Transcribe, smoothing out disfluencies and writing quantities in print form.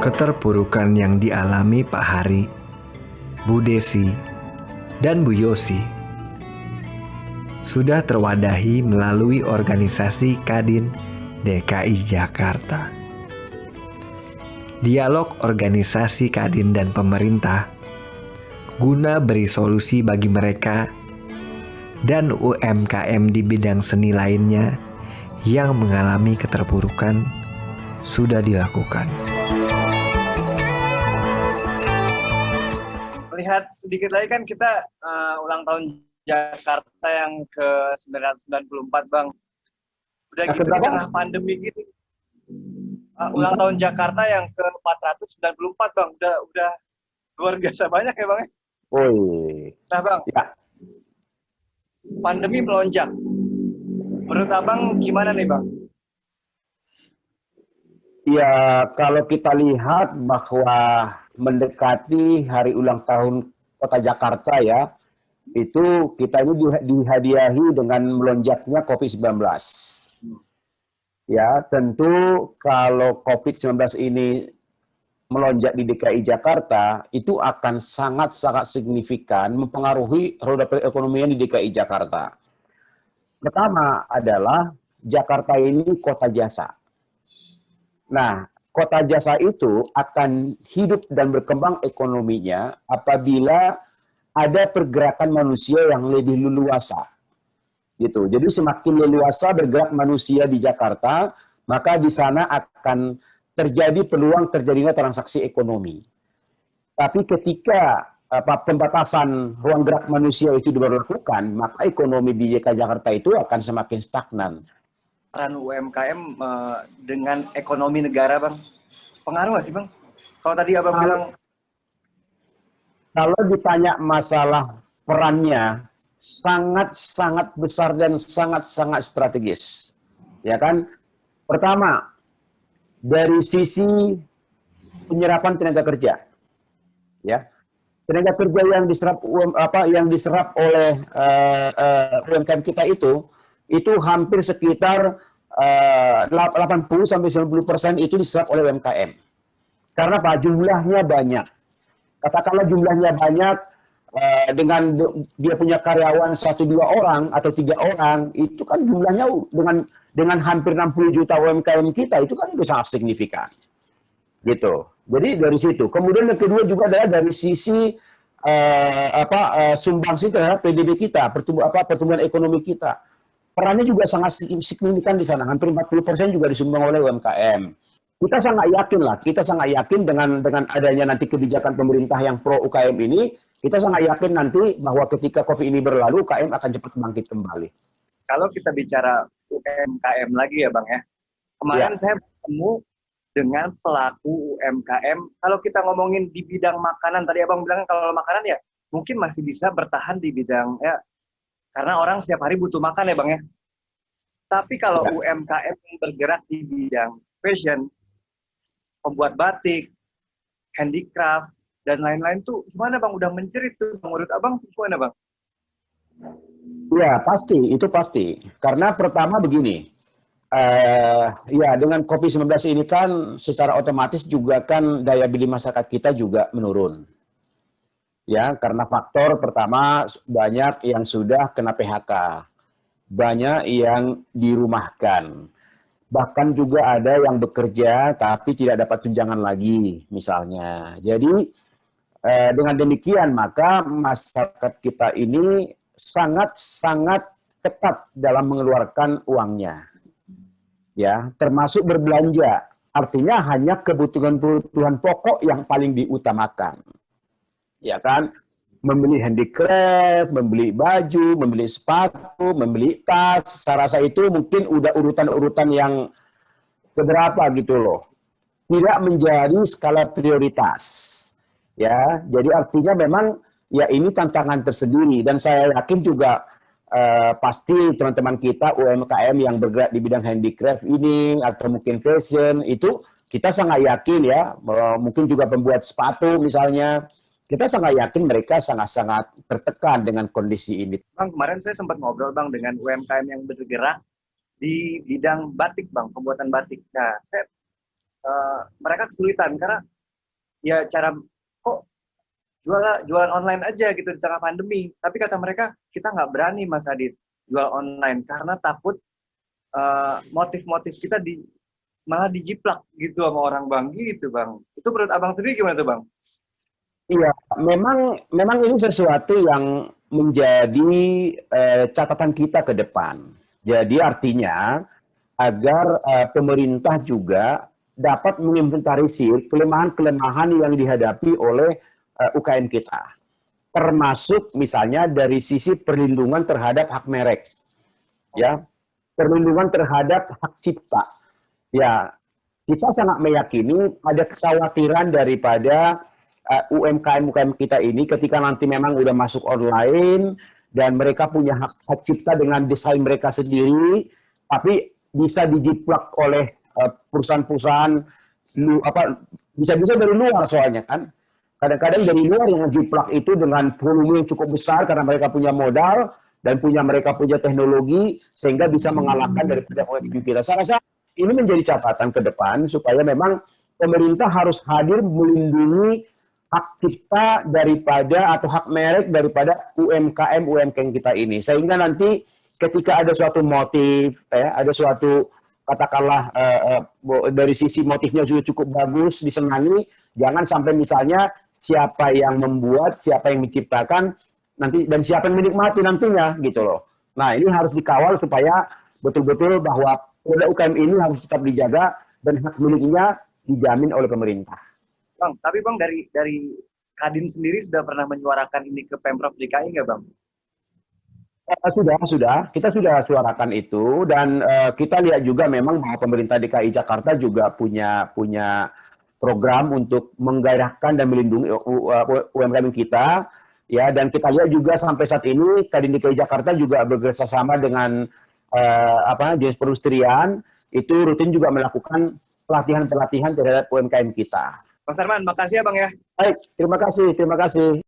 Keterpurukan yang dialami Pak Hari, Bu Desi, dan Bu Yosi sudah terwadahi melalui organisasi Kadin DKI Jakarta. Dialog organisasi Kadin dan pemerintah guna beri solusi bagi mereka dan UMKM di bidang seni lainnya yang mengalami keterpurukan sudah dilakukan. Lihat sedikit lagi kan kita ulang tahun Jakarta yang ke-994, Bang. Udah gitu di tengah pandemi gini. Ulang tahun Jakarta yang ke-494, Bang. Udah luar biasa banyak ya, Bang. Nah, Bang. Ya. Pandemi melonjak. Menurut Abang gimana nih, Bang? Ya, kalau kita lihat bahwa mendekati hari ulang tahun Kota Jakarta ya, itu kita ini dihadiahi dengan melonjaknya COVID-19. Ya, tentu kalau COVID-19 ini melonjak di DKI Jakarta, itu akan sangat-sangat signifikan mempengaruhi roda perekonomian di DKI Jakarta. Pertama adalah Jakarta ini kota jasa. Nah, kota jasa itu akan hidup dan berkembang ekonominya apabila ada pergerakan manusia yang lebih leluasa. Gitu. Jadi semakin leluasa bergerak manusia di Jakarta, maka di sana akan terjadi peluang terjadinya transaksi ekonomi. Tapi ketika pembatasan ruang gerak manusia itu diberlakukan, maka ekonomi di DKI Jakarta itu akan semakin stagnan. Peran UMKM dengan ekonomi negara, Bang, pengaruh nggak sih, Bang? Kalau tadi Abang bilang, kalau ditanya masalah perannya, sangat-sangat besar dan sangat-sangat strategis, ya kan? Pertama, dari sisi penyerapan tenaga kerja, ya, tenaga kerja yang diserap oleh UMKM kita itu hampir sekitar 80-90% itu diserap oleh UMKM. Karena apa? Jumlahnya banyak. Katakanlah jumlahnya banyak, dengan dia punya karyawan 1-2 orang atau 3 orang, itu kan jumlahnya dengan hampir 60 juta UMKM kita, itu kan itu sangat signifikan. Gitu. Jadi dari situ. Kemudian yang kedua juga adalah dari sisi sumbangsi terhadap PDB kita, pertumbuhan ekonomi kita. Perannya juga sangat signifikan di sana. Hampir 40% juga disumbang oleh UMKM. Kita sangat yakin dengan adanya nanti kebijakan pemerintah yang pro UKM ini, kita sangat yakin nanti bahwa ketika COVID ini berlalu, UKM akan cepat bangkit kembali. Kalau kita bicara UMKM lagi ya, Bang ya. Kemarin saya bertemu dengan pelaku UMKM. Kalau kita ngomongin di bidang makanan, tadi Abang bilang kalau makanan ya mungkin masih bisa bertahan di bidang ya, karena orang setiap hari butuh makan ya, Bang ya. Tapi kalau UMKM yang bergerak di bidang fashion, pembuat batik, handicraft, dan lain-lain tuh gimana, Bang? Udah menjerit tuh, menurut Abang gimana, Bang? Ya, pasti, itu pasti. Karena pertama begini, ya dengan COVID-19 ini kan secara otomatis juga kan daya beli masyarakat kita juga menurun. Ya, karena faktor pertama banyak yang sudah kena PHK, banyak yang dirumahkan, bahkan juga ada yang bekerja tapi tidak dapat tunjangan lagi misalnya. Jadi dengan demikian maka masyarakat kita ini sangat-sangat ketat dalam mengeluarkan uangnya, ya, termasuk berbelanja. Artinya hanya kebutuhan-kebutuhan pokok yang paling diutamakan. Ya kan, membeli handicraft, membeli baju, membeli sepatu, membeli tas, saya rasa itu mungkin udah urutan-urutan yang keberapa gitu loh. Tidak menjadi skala prioritas. Ya, jadi artinya memang ya ini tantangan tersendiri dan saya yakin juga pasti teman-teman kita UMKM yang bergerak di bidang handicraft ini atau mungkin fashion itu kita sangat yakin ya, mungkin juga pembuat sepatu misalnya, kita sangat yakin mereka sangat-sangat tertekan dengan kondisi ini. Bang, kemarin saya sempat ngobrol Bang dengan UMKM yang bergerak di bidang batik Bang, pembuatan batik. Nah, mereka kesulitan karena ya cara kok jualan online aja gitu di tengah pandemi. Tapi kata mereka, kita nggak berani Mas Adit jual online karena takut motif-motif kita malah dijiplak gitu sama orang Bang gitu Bang. Itu menurut Abang sendiri gimana tuh Bang? Iya, memang ini sesuatu yang menjadi catatan kita ke depan. Jadi artinya agar pemerintah juga dapat menginventarisir kelemahan-kelemahan yang dihadapi oleh UKM kita. Termasuk misalnya dari sisi perlindungan terhadap hak merek. Ya, perlindungan terhadap hak cipta. Ya, kita sangat meyakini ada kekhawatiran daripada UMKM kita ini ketika nanti memang udah masuk online dan mereka punya hak cipta dengan desain mereka sendiri, tapi bisa dijiplak oleh perusahaan-perusahaan bisa-bisa dari luar soalnya kan. Kadang-kadang dari luar yang jiplak itu dengan volume yang cukup besar karena mereka punya modal dan mereka punya teknologi sehingga bisa mengalahkan daripada UMKM kita. Saya rasa ini menjadi catatan ke depan supaya memang pemerintah harus hadir melindungi hak cipta daripada atau hak merek daripada UMKM kita ini. Sehingga nanti ketika ada suatu motif, ada suatu katakanlah dari sisi motifnya sudah cukup bagus, disenangi, jangan sampai misalnya siapa yang membuat, siapa yang menciptakan, nanti dan siapa yang menikmati nantinya gitu loh. Nah ini harus dikawal supaya betul-betul bahwa produk UKM ini harus tetap dijaga dan hak miliknya dijamin oleh pemerintah. Bang, tapi Bang dari Kadin sendiri sudah pernah menyuarakan ini ke Pemprov DKI nggak Bang? Sudah. Kita sudah suarakan itu dan kita lihat juga memang bahwa pemerintah DKI Jakarta juga punya program untuk menggairahkan dan melindungi UMKM kita. Ya, dan kita lihat juga sampai saat ini Kadin DKI Jakarta juga bekerjasama dengan Dinas Perindustrian itu rutin juga melakukan pelatihan terhadap UMKM kita. Mas Arman, makasih ya Bang ya. Baik, terima kasih.